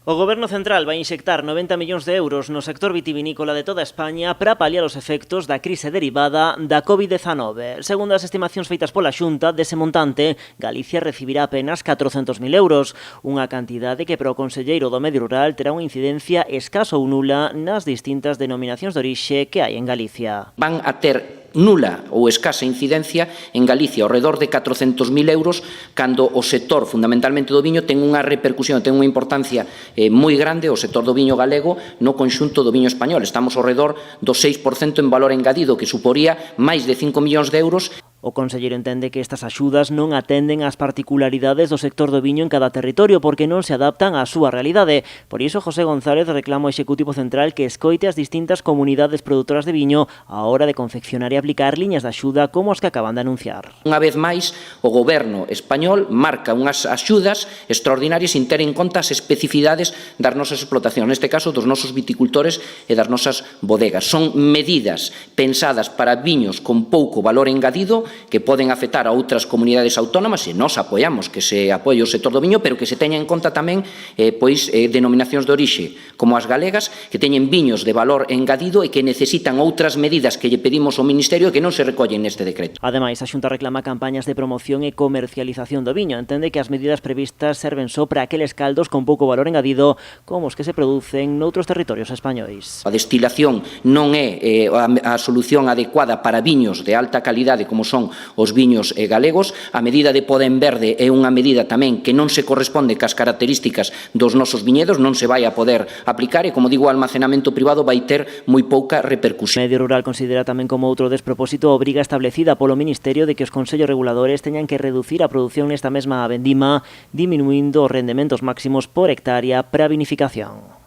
O Goberno central vai inxectar 90 millóns de euros no sector vitivinícola de toda España para paliar os efectos da crise derivada da COVID-19. Segundo as estimacións feitas pola Xunta, dese montante, Galicia recibirá apenas 400.000 euros, unha cantidade que para o conselleiro do Medio Rural terá unha incidencia escasa ou nula nas distintas denominacións de orixe que hai en Galicia. Van a ter nula ou escasa incidencia en Galicia, ao redor de 400.000 euros, cando o sector, fundamentalmente do viño, ten unha repercusión, ten unha importancia moi grande, o sector do viño galego, no conxunto do viño español. Estamos ao redor do 6% en valor engadido, que suporía máis de 5 millóns de euros. O conselleiro entende que estas axudas non atenden ás particularidades do sector do viño en cada territorio porque non se adaptan á súa realidade. Por iso, José González reclama ao Executivo Central que escoite as distintas comunidades produtoras de viño á hora de confeccionar e aplicar liñas de axuda como as que acaban de anunciar. Unha vez máis, o Goberno español marca unhas axudas extraordinarias sin ter en conta as especificidades das nosas explotacións, neste caso dos nosos viticultores e das nosas bodegas. Son medidas pensadas para viños con pouco valor engadido que poden afectar a outras comunidades autónomas e nós apoiamos que se apoie o sector do viño, pero que se teña en conta tamén denominacións de orixe como as galegas, que teñen viños de valor engadido e que necesitan outras medidas que lle pedimos ao Ministerio e que non se recollen neste decreto. Ademais, a Xunta reclama campañas de promoción e comercialización do viño. Entende que as medidas previstas serven só para aqueles caldos con pouco valor engadido como os que se producen noutros territorios españois. A destilación non é a solución adecuada para viños de alta calidade como son os viños galegos. A medida de Podem Verde é unha medida tamén que non se corresponde cas características dos nosos viñedos, non se vai a poder aplicar e, como digo, o almacenamento privado vai ter moi pouca repercusión. Medio Rural considera tamén como outro despropósito a obriga establecida polo Ministerio de que os consellos reguladores teñan que reducir a produción nesta mesma vendima, diminuindo os rendementos máximos por hectárea para a vinificación.